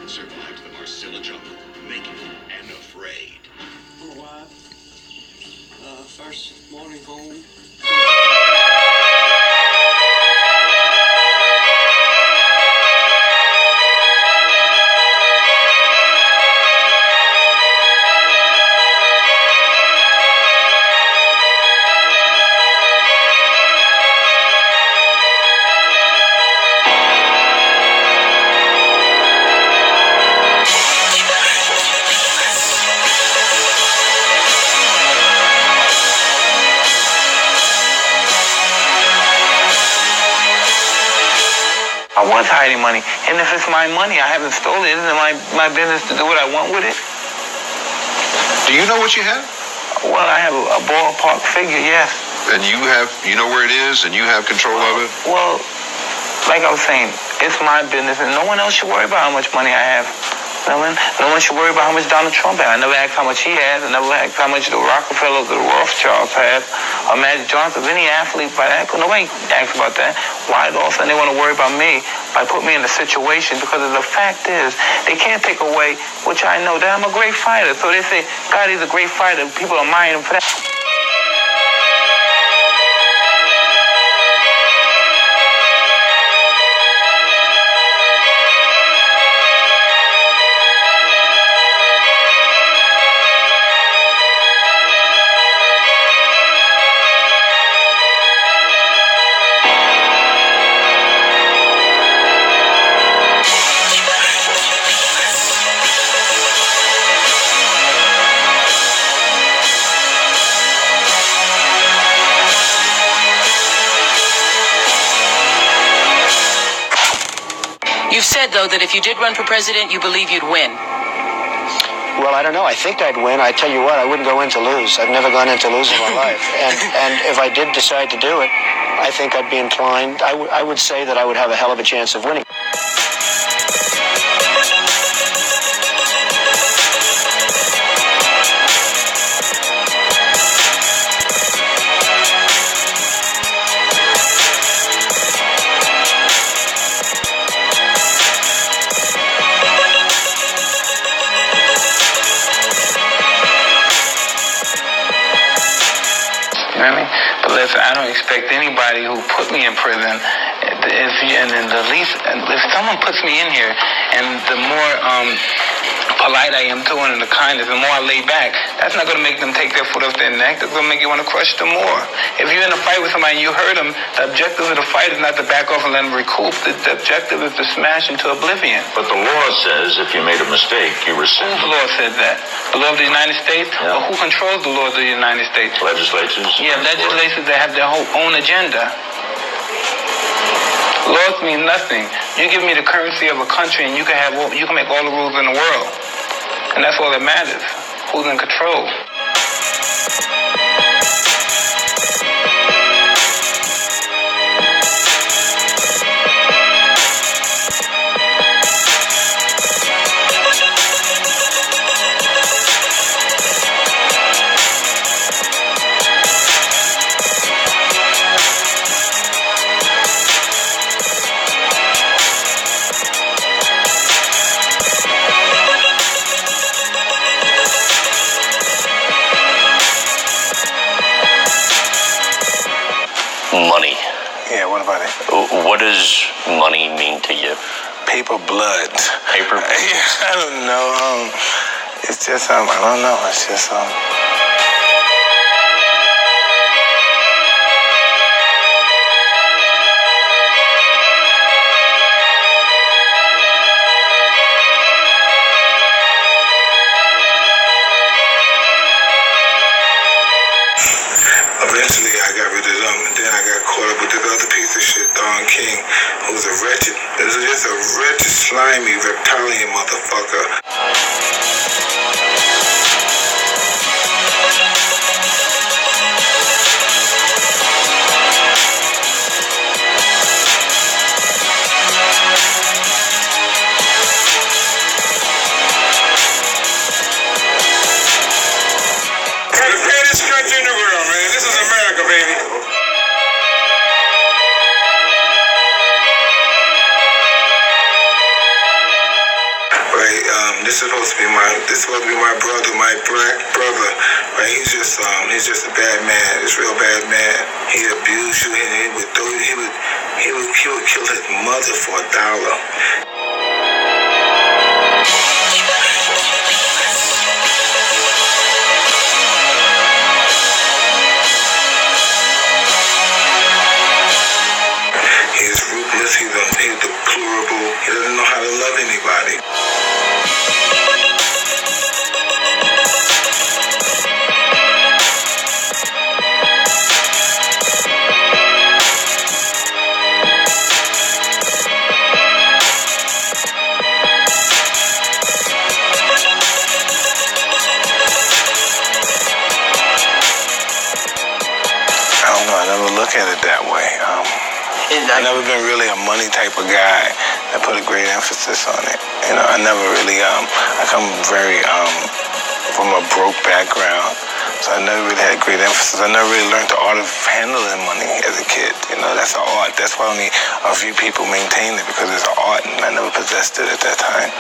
survived the Marcilla jungle, naked and afraid. My wife, first morning home. I was hiding money, and if it's my money, I haven't stolen it. Isn't it my business to do what I want with it? Do you know what you have? Well, I have a ballpark figure, yes. And you know where it is, and you have control of it? Well, like I was saying, it's my business, and no one else should worry about how much money I have. No one should worry about how much Donald Trump had. I never asked how much he has. I never asked how much the Rockefellers, the Rothschilds have, or Magic Johnson, any athlete by that. Nobody asks about that. Why all of a sudden they want to worry about me by putting me in a situation? Because the fact is, they can't take away, which I know, that I'm a great fighter. So they say, God, he's a great fighter. People admire him for that. You've said, though, that if you did run for president, you believe you'd win. Well, I don't know. I think I'd win. I tell you what, I wouldn't go in to lose. I've never gone in to lose in my life. And if I did decide to do it, I think I'd be inclined. I would say that I would have a hell of a chance of winning. You know what I mean? But listen, I don't expect anybody who put me in prison, if someone puts me in here, and the more polite I am to it and the kindness, the more I lay back, that's not going to make them take their foot off their neck. That's going to make you want to crush them more. If you're in a fight with somebody and you hurt them, the objective of the fight is not to back off and let them recoup. The objective is to smash into oblivion. But the law says if you made a mistake, you rescind. Whose law says that? The law of the United States? Yeah. Or who controls the law of the United States? Legislatures. Yeah, legislatures that have their own agenda. Laws mean nothing. You give me the currency of a country and you can make all the rules in the world. And that's all that matters. Who's in control? Money. Yeah, what about it? What does money mean to you? Paper blood. Paper blood? I don't know. It's just, I don't know. It's just, Eventually, I got rid of them, and then I got caught up with this other piece of shit, Don King, who's a wretched, just a wretched, slimy, reptilian motherfucker. The greatest country in the world, man. This is America, baby. But This supposed to be my brother, my black brother. Right? He's just a bad man. He's a real bad man. He abused you, and he would kill his mother for $1. He's ruthless, he's deplorable, he doesn't know how to love anybody. I don't know, I never look at it that way. I've never been really a money type of guy that put a great emphasis on it. You know, I never really, I come very, from a broke background, so I never really had great emphasis. I never really learned the art of handling money as a kid. You know, that's an art. That's why only a few people maintain it, because it's an art, and I never possessed it at that time.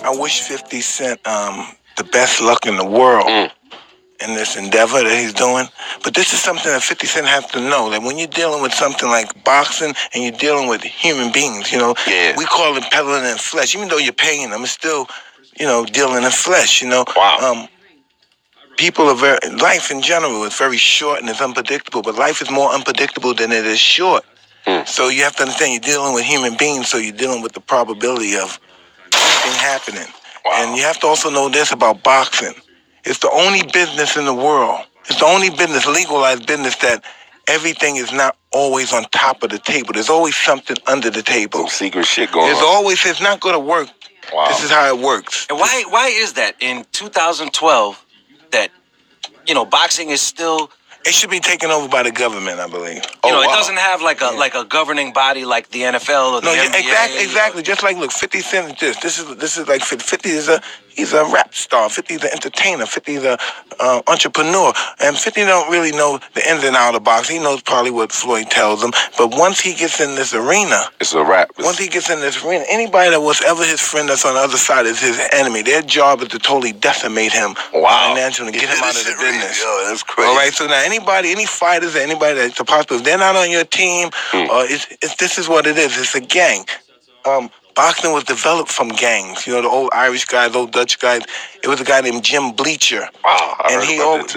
I wish 50 Cent the best luck in the world in this endeavor that he's doing. But this is something that 50 Cent has to know, that when you're dealing with something like boxing and you're dealing with human beings, you know, we call it peddling in flesh. Even though you're paying them, it's still, you know, dealing in flesh, you know. Wow. People are life in general is very short and it's unpredictable, but life is more unpredictable than it is short. So you have to understand you're dealing with human beings, so you're dealing with the probability of anything happening. And you have to also know this about boxing. It's the only business in the world. It's the only business, legalized business, that everything is not always on top of the table. There's always something under the table. Some secret shit going There's on. always, it's not going to work. Wow. This is how it works. And why is that in 2012 that, you know, boxing is still... It should be taken over by the government, I believe. You know, it doesn't have like a governing body like the NFL or the NBA. Exactly. Just like, look, 50 Cent is this is like 50 is he's a rap star. 50 is an entertainer. 50 is a entrepreneur. And 50 don't really know the ins and outs of boxing. He knows probably what Floyd tells him. But once he gets in this arena, it's a rap. Once he gets in this arena, anybody that was ever his friend that's on the other side is his enemy. Their job is to totally decimate him financially and get him out of the business. Yo, that's crazy. All right, so now any fighters or anybody that's supposed to, if they're not on your team, this is what it is. It's a gang. Boxing was developed from gangs. You know, the old Irish guys, old Dutch guys. It was a guy named Jim Bleacher. Wow, and he always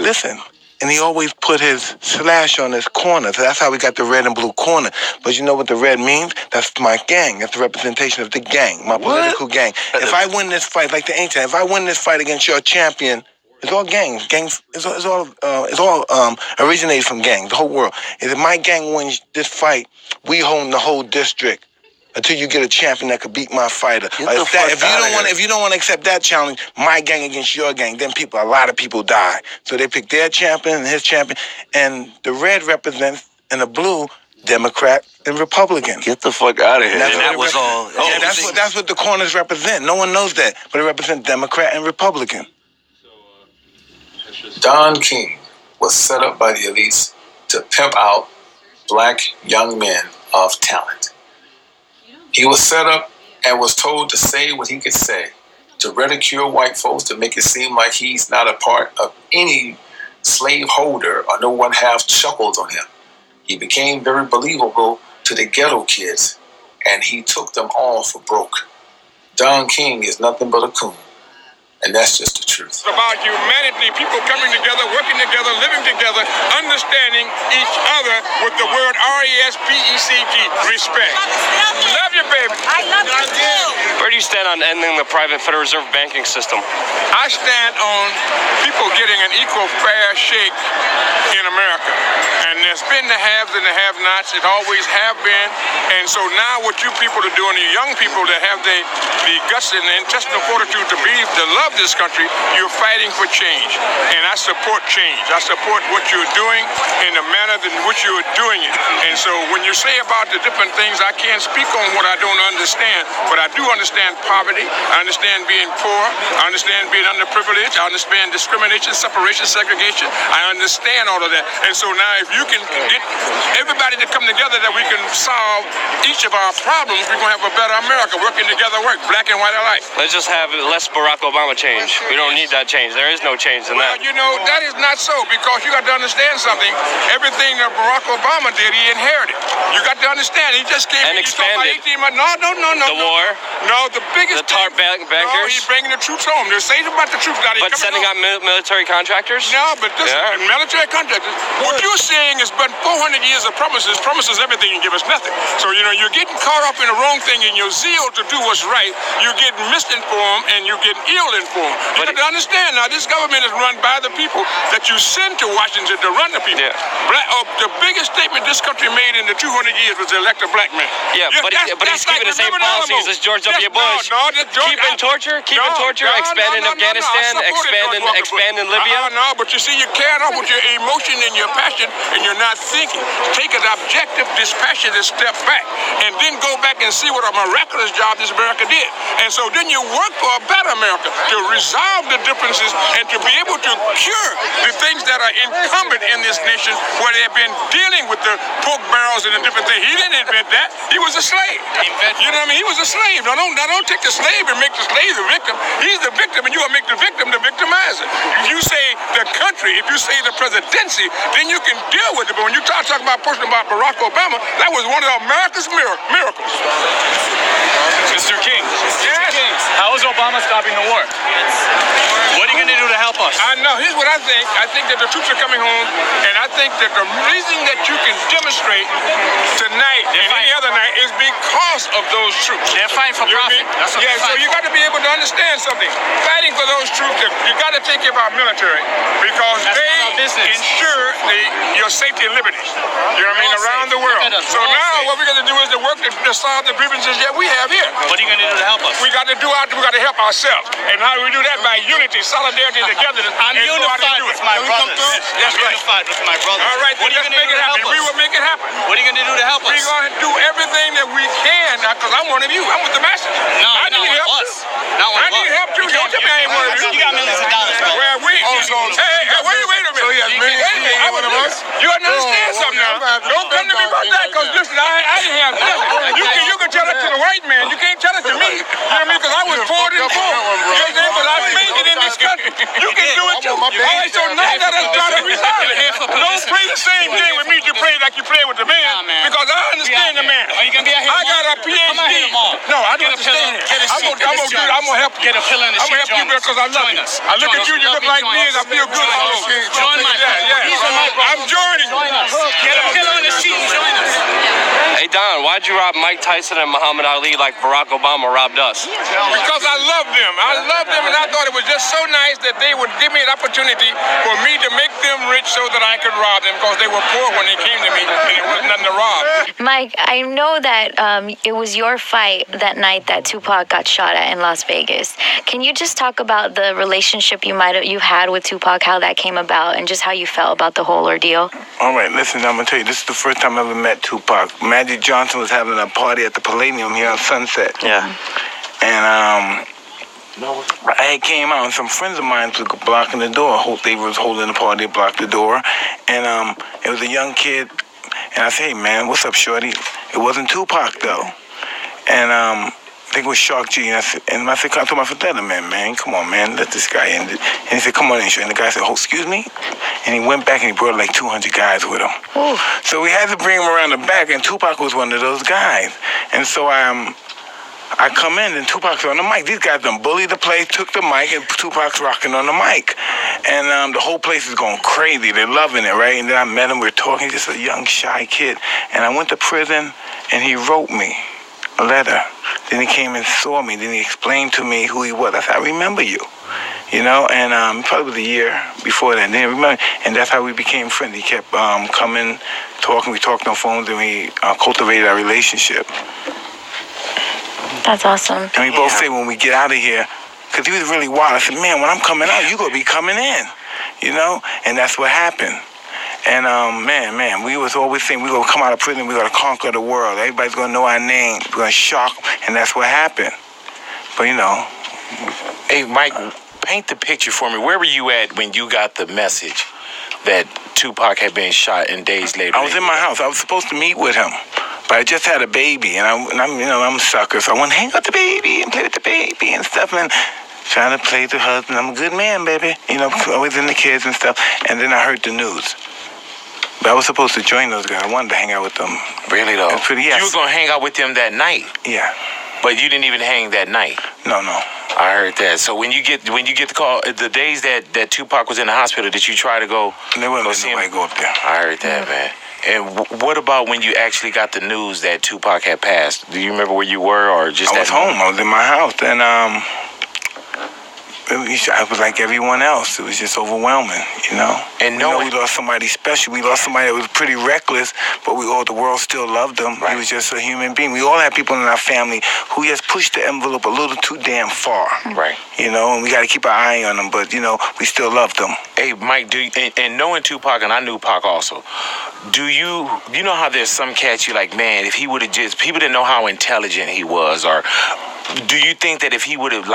and he always put his slash on his corner. So that's how we got the red and blue corner. But you know what the red means? That's my gang. That's the representation of the gang, my political gang. If I win this fight, like the ancient, if I win this fight against your champion, it's all gangs. It's all originated from gangs. The whole world. If my gang wins this fight, we own the whole district until you get a champion that could beat my fighter. If you don't want to accept that challenge, my gang against your gang, then a lot of people die. So they pick their champion and his champion, and the red represents, and the blue, Democrat and Republican. Get the fuck out of here. That's what the corners represent. No one knows that, but it represents Democrat and Republican. Don King was set up by the elites to pimp out black young men of talent. He was set up and was told to say what he could say, to ridicule white folks, to make it seem like he's not a part of any slave holder or no one have chuckles on him. He became very believable to the ghetto kids, and he took them all for broke. Don King is nothing but a coon. And that's just the truth. It's about humanity, people coming together, working together, living together under understanding each other with the word R-E-S-P-E-C-T, respect. Love you, baby. I love you too. Where do you stand on ending the private Federal Reserve banking system? I stand on people getting an equal fair shake in America. And there's been the haves and the have-nots. It always have been. And so now what you people are doing, you young people that have the guts and the intestinal fortitude to love this country, you're fighting for change. And I support change. I support what you're doing in the manner in which you're doing it. And so when you say about the different things, I can't speak on what I don't understand, but I do understand poverty. I understand being poor. I understand being underprivileged. I understand discrimination, separation, segregation. I understand all of that. And so now if you can get everybody to come together that we can solve each of our problems, we're going to have a better America. Working together work, black and white alike. Let's just have less Barack Obama change. We don't need that change. There is no change in that. Well, you know, that is not so, because you got to understand something. Everything that Barack Obama did, he inherited. You got to understand. He just came and expanded. 18 months. No. The war. No, the biggest. The TARP bankers. No, he's bringing the troops home. They're saying about the troops now. But sending out military contractors. No, but this military contractors. What you're saying is, but 400 years of promises everything and give us nothing. So you know, you're getting caught up in the wrong thing in your zeal to do what's right. You get misinformed and you get ill-informed. You got to understand now, this government is run by the people that you send to Washington to run the people. The biggest statement this country made in the 200 years was to elect a black man. Yeah, but he's keeping the same policies as George W. Bush. Keeping torture, expanding Afghanistan, expanding Libya. No, but you see, you carry on with your emotion and your passion, and you're not thinking. Take an objective, dispassionate step back, and then go back and see what a miraculous job this America did. And so then you work for a better America to resolve the differences and to be able to cure the things that are incumbent in this nation, where they've been dealing with the pork barrels and the different things. He didn't invent that. He was a slave. You know what I mean? He was a slave. Now don't take the slave and make the slave the victim. He's the victim, and you will make the victim the victimizer. If you say the country, if you say the presidency, then you can deal with it. But when you talk about a person about Barack Obama, that was one of America's miracles. Mr. King. Yes. How is Obama stopping the war? What are you going to do to help us? I know. Here's what I think. I think that the troops are coming home, and I think that the reason that you can demonstrate tonight and any other night is because of those troops. They're fighting for profit. That's what so you got to be able to understand something. Fighting for those troops, you got to take care of our military, because they ensure your safety and liberties. You know what I mean? Around the world. So now what we're going to do is to work to solve the grievances that we have here. What are you going to do to help us? We got to help ourselves. And how do we do that? By unity, solidarity, togetherness. I'm unified with my brothers. That's right. Unified with my brothers. All right, what are you going to do to help us? We will make it happen. What are you going to do to help us? We're going to do everything that we can, because I'm one of you. I'm with the masses. No, I need help. I need help too. Don't tell me I ain't one of you. You got millions of dollars, bro. Well, wait a minute. So he has millions. I one of us. You understand something now? Don't come to me about that, because listen, I didn't have nothing. You can tell it to the white man. You can't tell it to me. You know what I mean? Because I was poor and poor. But I made it in this country. You can do it too. All right, so now let us try to resolve it. Don't play the same game with me you play like you play with the man, because I understand the man. Are you going to be out here I got a PhD. No, I don't understand it. I'm going to help you. Get a pillow in the I'm going to help you because I love you. I look at you, you look like me, and I feel good. Join my I'm joining you. Get a pillow in the seat and join us. Hey, Don, why'd you rob Mike Tyson and Muhammad Ali like Barack Obama robbed us? Because I love them. I love them, and I thought it was just so nice that they would give me an opportunity for me to make them rich so that I could rob them, because they were poor when they came to me, and there was nothing to rob. Mike, I know that it was your fight that night that Tupac got shot at in Las Vegas. Can you just talk about the relationship you had with Tupac, how that came about, and just how you felt about the whole ordeal? All right, listen, I'm going to tell you, this is the first time I ever met Tupac. Magic Johnson was having a party at the Palladium here on Sunset. Yeah. And I came out, and some friends of mine was blocking the door. They was holding the party, blocked the door. And it was a young kid. And I said, hey, man, what's up, shorty? It wasn't Tupac, though. And I think it was Shark G. And I said, come to my Fidel, man, come on, man, let this guy in. And he said, come on in, shorty. And the guy said, oh, excuse me? And he went back and he brought like 200 guys with him. I come in and Tupac's on the mic. These guys done bullied the place, took the mic, and Tupac's rocking on the mic. And the whole place is going crazy. They're loving it, right? And then I met him. We're talking, just a young, shy kid. And I went to prison, and he wrote me a letter. Then he came and saw me. Then he explained to me who he was. I said, I remember you. You know, and probably was a year before that. And then remember, and that's how we became friends. He kept coming, talking. We talked on phones, and we cultivated our relationship. That's awesome. And we both say when we get out of here, because he was really wild. I said, man, when I'm coming out, you gonna be coming in, you know? And that's what happened. And man, we was always saying we gonna come out of prison, we gonna conquer the world. Everybody's gonna know our name. We're gonna shock, and that's what happened. But you know. Hey, Mike, paint the picture for me. Where were you at when you got the message that Tupac had been shot and days later? I was in my house. I was supposed to meet with him. But I just had a baby, and I'm a sucker, so I want to hang out with the baby and play with the baby and stuff, and trying to play the husband. I'm a good man, baby. You know, always in the kids and stuff. And then I heard the news. But I was supposed to join those guys. I wanted to hang out with them. Really, though? Yes. You were going to hang out with them that night? Yeah. But you didn't even hang that night? No. I heard that. So when you get the call, the days that Tupac was in the hospital, did you try to go? They wouldn't let nobody go up there. I heard that, man. And what about when you actually got the news that Tupac had passed? Do you remember where you were, or just? I was home. I was in my house, and I was like everyone else. It was just overwhelming, you know. And we lost somebody special. We lost somebody that was pretty reckless, but the world still loved him. Right. He was just a human being. We all had people in our family who just pushed the envelope a little too damn far. Right. You know, and we got to keep our eye on them, but, you know, we still loved them. Hey, Mike, and knowing Tupac, and I knew Pac also, you know how there's some cats you like, man, if he would have just, people didn't know how intelligent he was, or do you think that if he would have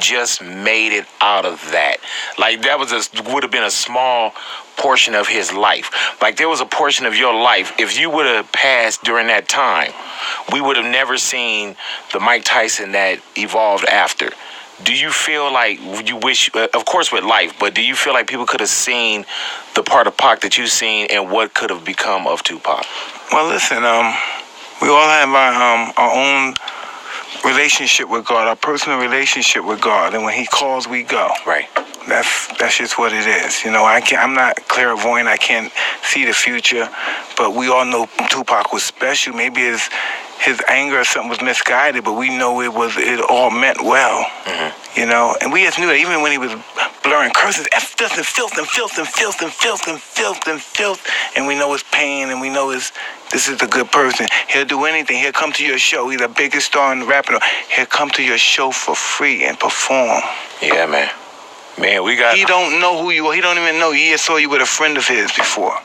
just made it out of that, like that would have been a small portion of his life, like there was a portion of your life, if you would have passed during that time, we would have never seen the Mike Tyson that evolved after. Do you feel like you wish, of course with life, but do you feel like people could have seen the part of Pac that you've seen and what could have become of Tupac? Well, listen, we all have our own relationship with God, our personal relationship with God, and when He calls, we go. Right. That's just what it is. You know, I'm not clairvoyant. I can't see the future, but we all know Tupac was special. Maybe his anger or something was misguided, but we know it all meant well. Mm-hmm. You know, and we just knew that even when he was blurring curses, F does and filth and filth and filth and filth and filth and filth, and we know his pain, and we know this is a good person. He'll do anything. He'll come to your show. He's the biggest star in rapping. He'll come to your show for free and perform. Yeah, man. Man, He don't know who you are. He don't even know. He just saw you with a friend of his before.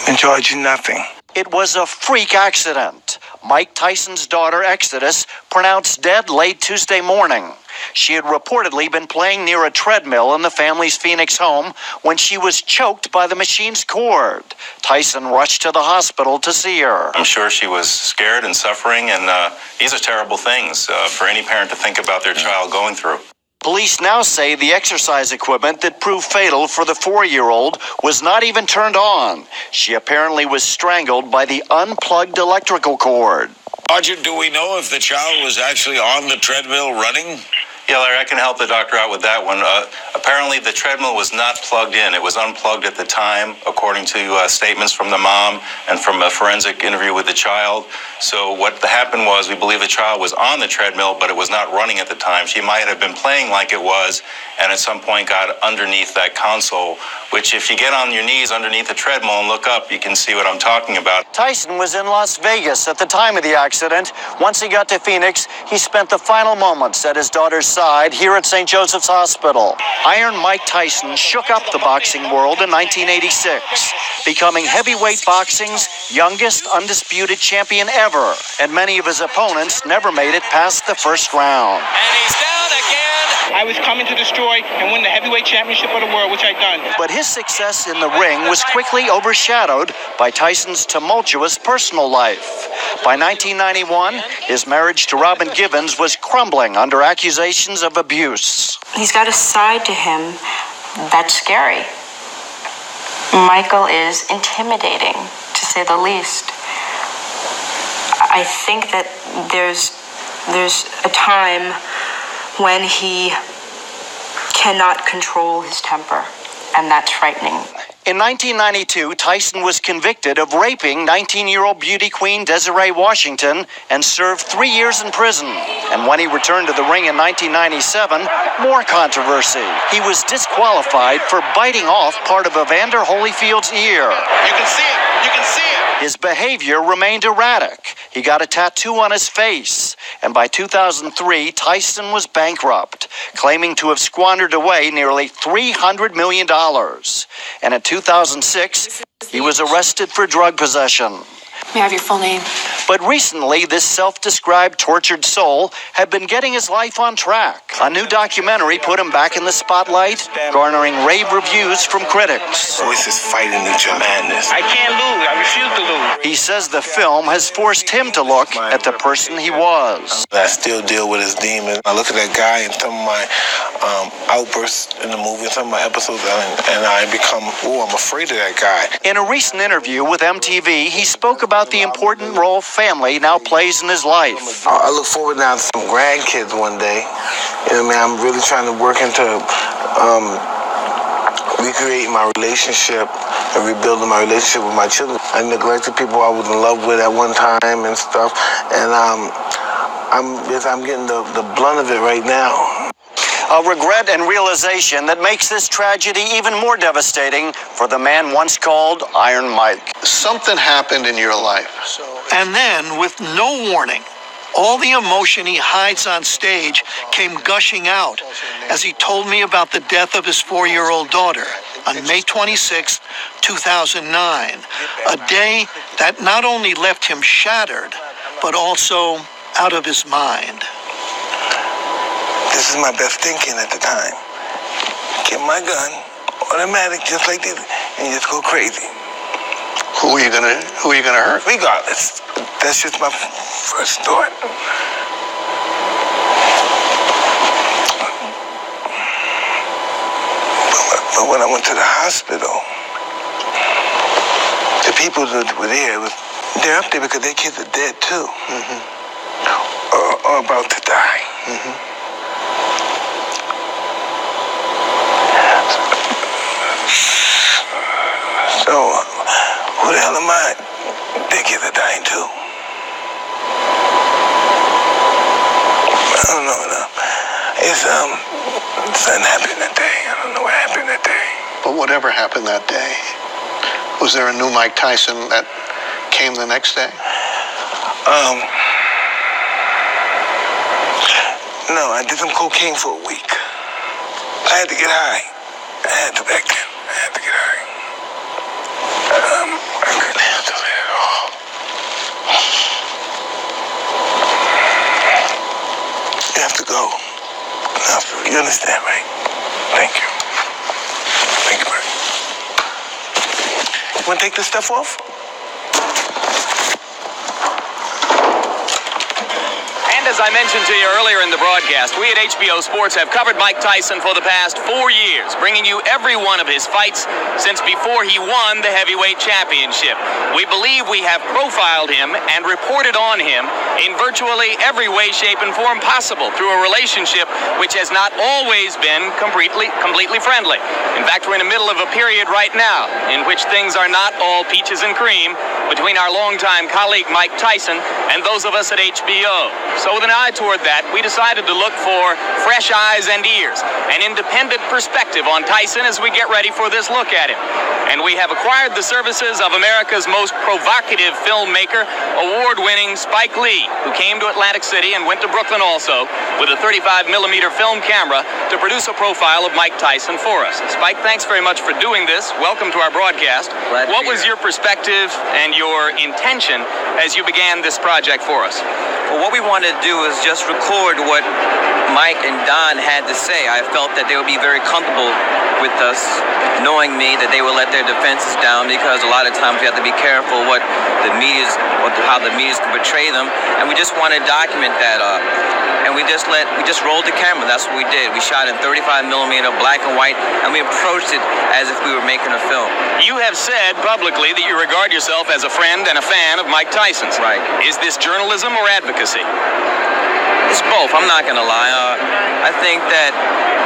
And charge you nothing. It was a freak accident. Mike Tyson's daughter, Exodus, pronounced dead late Tuesday morning. She had reportedly been playing near a treadmill in the family's Phoenix home when she was choked by the machine's cord. Tyson rushed to the hospital to see her. I'm sure she was scared and suffering, and these are terrible things for any parent to think about their child going through. Police now say the exercise equipment that proved fatal for the 4-year-old was not even turned on. She apparently was strangled by the unplugged electrical cord. Sergeant, do we know if the child was actually on the treadmill running? Yeah, Larry, I can help the doctor out with that one. Apparently, the treadmill was not plugged in. It was unplugged at the time, according to statements from the mom and from a forensic interview with the child. So what happened was we believe the child was on the treadmill, but it was not running at the time. She might have been playing like it was, and at some point got underneath that console, which if you get on your knees underneath the treadmill and look up, you can see what I'm talking about. Tyson was in Las Vegas at the time of the accident. Once he got to Phoenix, he spent the final moments at his daughter's side here at St. Joseph's Hospital. Iron Mike Tyson shook up the boxing world in 1986, becoming heavyweight boxing's youngest undisputed champion ever, and many of his opponents never made it past the first round. And he's down again. I was coming to destroy and win the heavyweight championship of the world, which I'd done. But his success in the ring was quickly overshadowed by Tyson's tumultuous personal life. By 1991, his marriage to Robin Givens was crumbling under accusations of abuse. He's got a side to him that's scary. Michael is intimidating, to say the least. I think that there's There's a time when he cannot control his temper, and that's frightening. In 1992, Tyson was convicted of raping 19-year-old beauty queen Desiree Washington and served 3 years in prison. And when he returned to the ring in 1997, more controversy. He was disqualified for biting off part of Evander Holyfield's ear. You can see it. You can see it. His behavior remained erratic. He got a tattoo on his face. And by 2003, Tyson was bankrupt, claiming to have squandered away nearly $300 million. And in 2006, he was arrested for drug possession. May I have your full name? But recently, this self-described tortured soul had been getting his life on track. A new documentary put him back in the spotlight, garnering rave reviews from critics. Voices fighting each other. Madness. I can't lose. I refuse to lose. He says the film has forced him to look at the person he was. I still deal with his demons. I look at that guy and some of my outbursts in the movie, some of my episodes, and I become, I'm afraid of that guy. In a recent interview with MTV, he spoke about the important role family now plays in his life. I look forward now to some grandkids one day. You know what I mean? I'm really trying to work into recreating my relationship and rebuilding my relationship with my children. I neglected people I was in love with at one time and stuff, and I'm getting the blunt of it right now. A regret and realization that makes this tragedy even more devastating for the man once called Iron Mike. Something happened in your life. And then, with no warning, all the emotion he hides on stage came gushing out as he told me about the death of his 4-year-old daughter on May 26, 2009, a day that not only left him shattered, but also out of his mind. This is my best thinking at the time. Get my gun, automatic, just like this, and just go crazy. Who are you gonna hurt? Regardless. That's just my first thought. But when I went to the hospital, the people that were there, they're up there because their kids are dead too. Or about to die. So, who the hell am I? Their kids are dying too. I don't know. Something happened that day. I don't know what happened that day. But whatever happened that day, was there a new Mike Tyson that came the next day? No, I did some cocaine for a week. I had to get high. I had to back then. I had to get high. I couldn't handle it at all. You have to go. You understand, right? Thank you. Thank you, man. You want to take this stuff off? As I mentioned to you earlier in the broadcast, we at HBO Sports have covered Mike Tyson for the past 4 years, bringing you every one of his fights since before he won the heavyweight championship. We believe we have profiled him and reported on him in virtually every way, shape, and form possible through a relationship which has not always been completely friendly. In fact, we're in the middle of a period right now in which things are not all peaches and cream between our longtime colleague Mike Tyson and those of us at HBO. So with an eye toward that, we decided to look for fresh eyes and ears, an independent perspective on Tyson as we get ready for this look at him. And we have acquired the services of America's most provocative filmmaker, award-winning Spike Lee, who came to Atlantic City and went to Brooklyn also with a 35mm film camera to produce a profile of Mike Tyson for us. Spike, thanks very much for doing this. Welcome to our broadcast. What was your perspective and your intention as you began this project for us? Well, what we wanted to do is just record what Mike and Don had to say. I felt that they would be very comfortable with us knowing me, that they would let their defenses down, because a lot of times we have to be careful how the media's can portray them, and we just want to document that. And we just rolled the camera. That's what we did. We shot in 35mm black and white, and we approached it as if we were making a film. You have said publicly that you regard yourself as a friend and a fan of Mike Tyson's. Right. Is this journalism or advocacy? It's both. I'm not gonna lie. I think that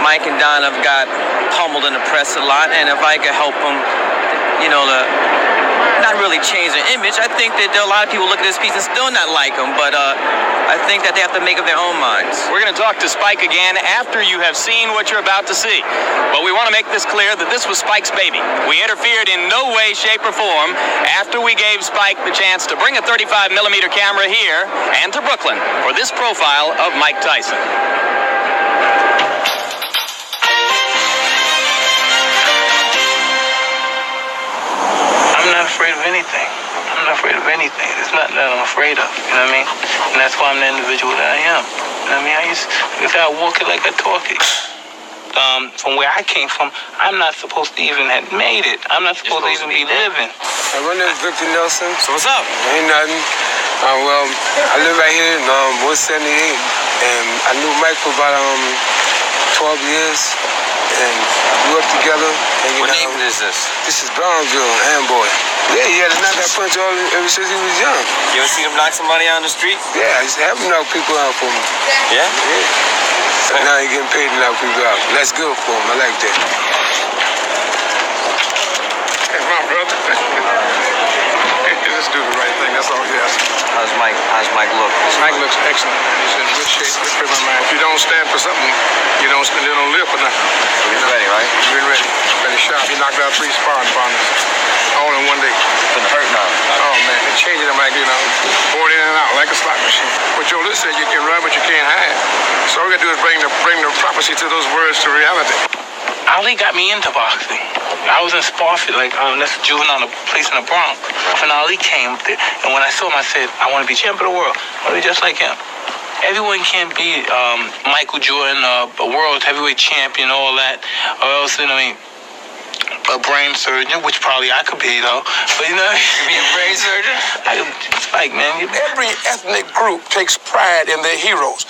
Mike and Don have got pummeled in the press a lot, and if I could help them, to not really change their image, I think that there are a lot of people look at this piece and still not like them, but I think that they have to make up their own minds. We're going to talk to Spike again after you have seen what you're about to see. But we want to make this clear that this was Spike's baby. We interfered in no way, shape, or form after we gave Spike the chance to bring a 35mm camera here and to Brooklyn for this profile of Mike Tyson. I'm not afraid of anything. I'm not afraid of anything. There's nothing that I'm afraid of. You know what I mean? And that's why I'm the individual that I am. You know what I mean? I walk it like I talk it. From where I came from, I'm not supposed to even have made it. I'm not supposed to even be living. My name is Victor Nelson. So what's up? Ain't nothing. Well, I live right here in 178, and I knew Mike for about 12 years. And grew up together. What neighborhood is this? This is Brownsville, Amboy. Yeah, he had to knock that punch ever since he was young. You ever seen him knock somebody out on the street? Yeah, I used to have him knock people out for me. Yeah? Yeah. So now he's getting paid to knock people out. That's good for him. I like that. Hey, my brother. Let's do the right thing. That's all he has. How's Mike look? Mike looks excellent. He's in good shape. Let's put my mind. If you don't stand for something, you don't live for nothing. So he's ready, right? He's been ready. Ready sharp. He knocked out 3 sparring partners all in one day. Been hurt now. Oh man, they changing him like going in and out like a slot machine. But Joe, this said you can run, but you can't hide. So all we gotta do is bring the prophecy to those words to reality. Ali got me into boxing. I was in Spofford, that's a juvenile place in the Bronx. And Ali came up there, and when I saw him, I said, I want to be champion of the world. I want to be just like him. Everyone can't be Michael Jordan, a world heavyweight champion, all that, or else, a brain surgeon, which probably I could be, though. But, You be a brain surgeon? It's like, man. Every ethnic group takes pride in their heroes.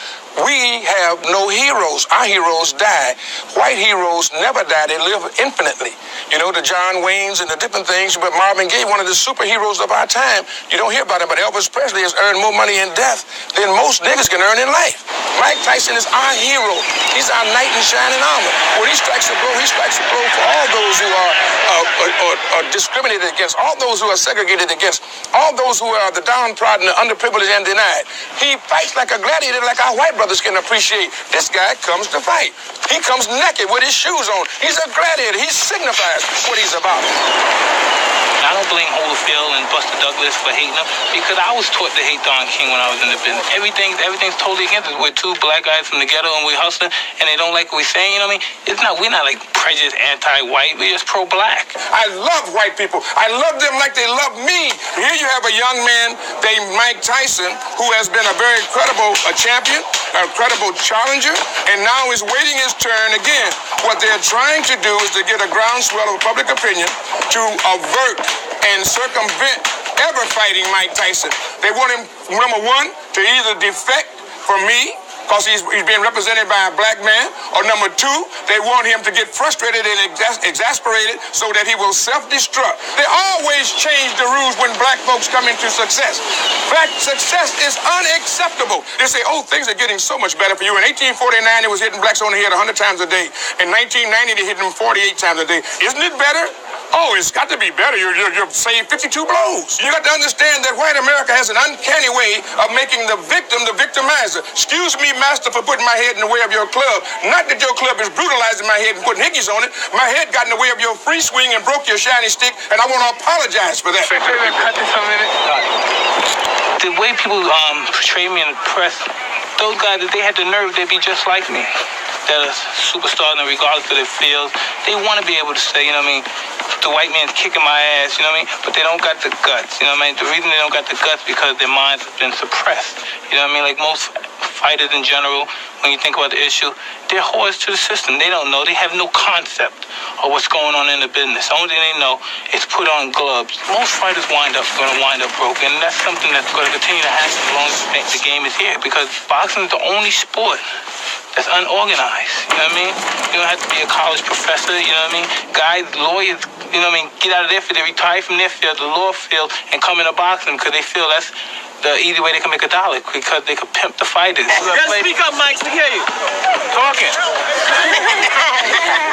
We have no heroes. Our heroes die. White heroes never die. They live infinitely. The John Waynes and the different things. But Marvin Gaye, one of the superheroes of our time, you don't hear about him, but Elvis Presley has earned more money in death than most niggas can earn in life. Mike Tyson is our hero. He's our knight in shining armor. When he strikes a blow for all those who are discriminated against, all those who are segregated against, all those who are the downtrodden, the underprivileged, and denied. He fights like a gladiator, like our white brothers can appreciate. This guy comes to fight. He comes naked with his shoes on. He's a gladiator. He signifies what he's about. I don't blame Holyfield and Buster Douglas for hating him because I was taught to hate Don King when I was in the business. Everything's totally against us. We're 2 black guys from the ghetto and we hustling and they don't like what we're saying, you know what I mean? We're not like prejudiced, anti-white. We're just pro-black. I love white people. I love them like they love me. Here you have a young man named Mike Tyson who has been a very credible champion, a credible challenger, and now is waiting his turn again. What they're trying to do is to get a groundswell of public opinion to avert and circumvent ever fighting Mike Tyson. They want him, number one, to either defect from me, because he's being represented by a black man, or number 2, they want him to get frustrated and exasperated so that he will self-destruct. They always change the rules when black folks come into success. Black success is unacceptable. They say, oh, things are getting so much better for you. In 1849, it was hitting blacks on the head 100 times a day. In 1990, they hit them 48 times a day. Isn't it better? Oh, it's got to be better. You're saying 52 blows. You got to understand that white America has an uncanny way of making the victim the victimizer. Excuse me, master, for putting my head in the way of your club. Not that your club is brutalizing my head and putting hickeys on it. My head got in the way of your free swing and broke your shiny stick, and I want to apologize for that. Cut this a minute. The way people portray me in the press, those guys, if they had the nerve, they'd be just like me. They're superstars, and regardless of their fields, they want to be able to say, the white man's kicking my ass, but they don't got the guts, The reason they don't got the guts because their minds have been suppressed, Like most fighters in general, when you think about the issue, they're whores to the system. They don't know. They have no concept of what's going on in the business. The only thing they know is put on gloves. Most fighters going to wind up broken, and that's something that's going to continue to happen as long as the game is here, because boxing is the only sport that's unorganized, You don't have to be a college professor, Guys, lawyers, get out of their field. They retire from their field, the law field, and come into boxing because they feel that's the easy way they can make $1 because they could pimp the fighters. Just speak up, Mike. We hear you. Talking.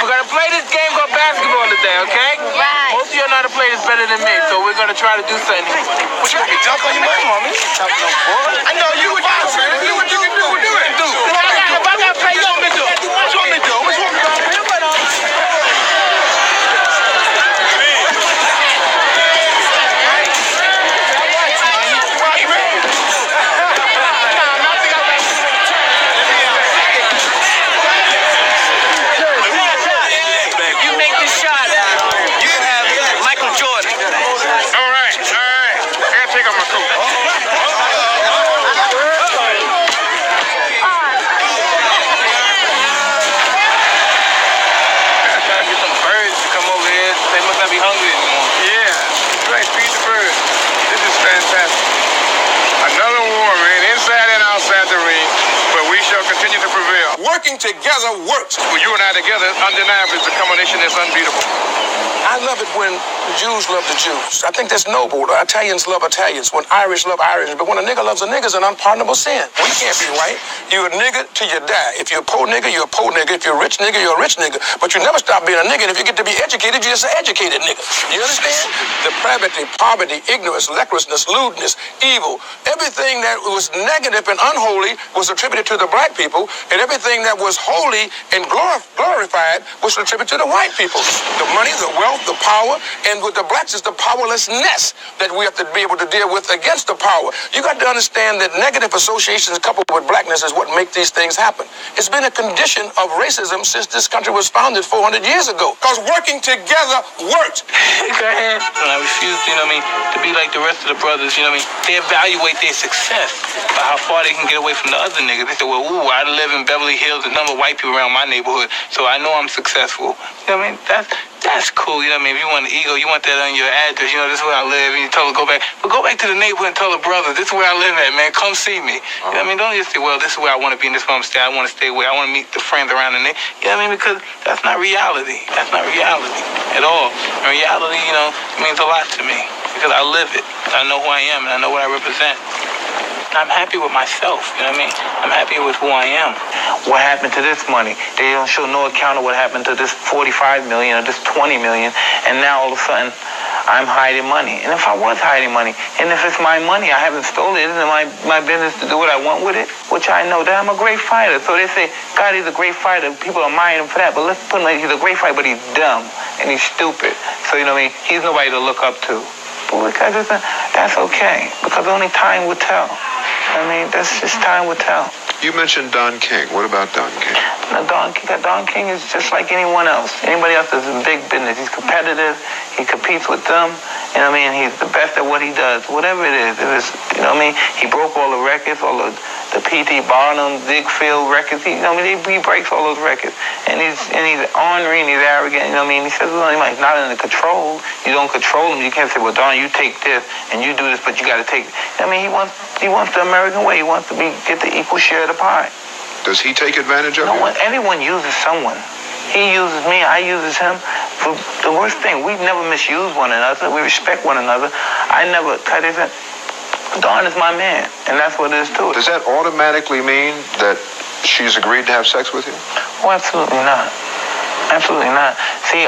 We're gonna play this game called basketball today, okay? Right. Most of you know how to play this better than me, so we're gonna try to do something. What you want me to dunk on your money, mommy? Dunk on boy. I know you a boxer. Do what you can do. Do it. Do. If I gotta play, you want me to do? What you want me to do? What you want me to do? Working together works. Well, you and I together, undeniably, is a combination that's unbeatable. I love it when Jews love the Jews. I think that's noble. Italians love Italians. When Irish love Irish. But when a nigga loves a nigga, it's an unpardonable sin. We can't be white. You're a nigga till you die. If you're a poor nigga, you're a poor nigga. If you're a rich nigga, you're a rich nigga. But you never stop being a nigga. And if you get to be educated, you're just an educated nigga. You understand? Depravity, poverty, ignorance, lecherousness, lewdness, evil. Everything that was negative and unholy was attributed to the black people. And everything that was holy and glorified was attributed to the white people. The money, the wealth, the power, and with the blacks is the powerlessness that we have to be able to deal with against the power. You got to understand that negative associations coupled with blackness is what make these things happen. It's been a condition of racism since this country was founded 400 years ago. Because working together worked. Go ahead. And I refuse, to be like the rest of the brothers, They evaluate their success by how far they can get away from the other niggas. They say, well, I live in Beverly Hills, a number of white people around my neighborhood, so I know I'm successful. That's cool, If you want the ego, you want that on your address, this is where I live, and you tell them go back. But go back to the neighborhood and tell the brothers, this is where I live at, man, come see me. Don't just say, well, this is where I want to be, and this is where I'm staying, I want to stay away, I want to meet the friends around the neighborhood. Because that's not reality. That's not reality at all. And reality, means a lot to me, because I live it. I know who I am, and I know what I represent. I'm happy with myself, I'm happy with who I am. What happened to this money? They don't show no account of what happened to this 45 million or this 20 million, and now all of a sudden I'm hiding money. And if I was hiding money, and if it's my money, I haven't stolen it, isn't it my business to do what I want with it? Which I know that I'm a great fighter. So they say, God, he's a great fighter. People admire him for that, but let's put him like he's a great fighter, but he's dumb and he's stupid. So, he's nobody to look up to. But because that's okay, because only time will tell. That's just time will tell. You mentioned Don King. What about Don King? Don King is just like anyone else. Anybody else is in big business. He's competitive. He competes with them. He's the best at what he does. Whatever it is. He broke all the records, all the P.T. Barnum, Ziegfeld records. He breaks all those records. And he's ornery and he's arrogant. He says, he's not under control. You don't control him. You can't say, well, Don, you take this and you do this, but you got to take it. He wants the American way. He wants to get the equal share of the pie. Does he take advantage of you? Everyone uses someone. He uses me, I uses him. For the worst thing, we never misuse one another. We respect one another. Dawn is my man, and that's what it is too. Does that automatically mean that she's agreed to have sex with you? Oh, absolutely not. Absolutely not. See,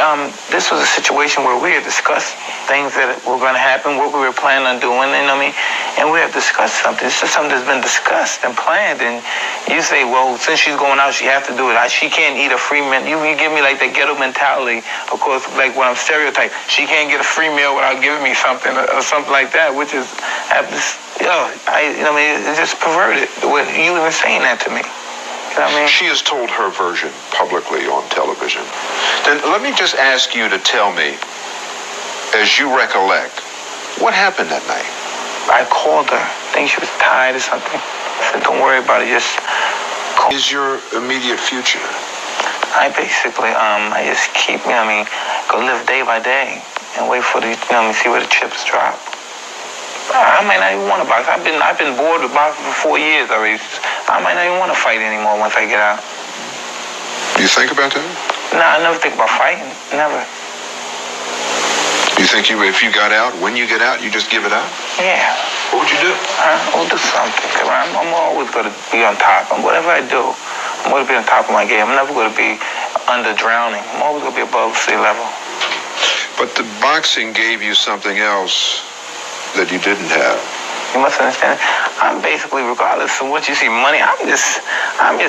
this was a situation where we had discussed things that were going to happen, what we were planning on doing, and we have discussed something. It's just something that's been discussed and planned, and you say, well, since she's going out, she has to do it. She can't eat a free meal. You give me like that ghetto mentality, of course, like when I'm stereotyped. She can't get a free meal without giving me something or something like that, which is, it's just perverted, with you even saying that to me. She has told her version publicly on television. Then let me just ask you to tell me, as you recollect, what happened that night? I called her. I think she was tired or something. I said, don't worry about it. Just call. Is your immediate future? I basically, I just keep, go live day by day and wait for the, see where the chips drop. I might not even want to box. I've been bored with boxing for 4 years already. I might not even want to fight anymore once I get out. Do you think about that? No, I never think about fighting. Never. Do you think if you got out, when you get out, you just give it up? Yeah. What would you do? I'll do something. I'm always going to be on top. And whatever I do, I'm going to be on top of my game. I'm never going to be under drowning. I'm always going to be above sea level. But the boxing gave you something else that you didn't have. You must understand. I'm basically, regardless of what you see, money. I'm just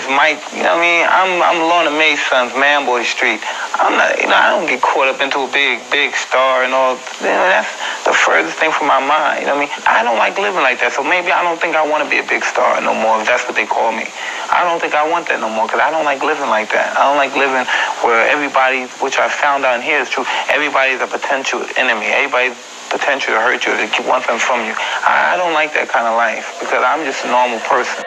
Mike. You know what I mean? I'm Lorna Mae's son's Manboy Street. I'm not. I don't get caught up into a big star and all. That's the furthest thing from my mind. You know what I mean? I don't like living like that. So maybe I don't think I want to be a big star no more. If that's what they call me, I don't think I want that no more because I don't like living like that. I don't like living where everybody, which I found out here is true. Everybody's a potential enemy. Everybody's potential to hurt you, to keep one thing from you. I don't like that kind of life because I'm just a normal person.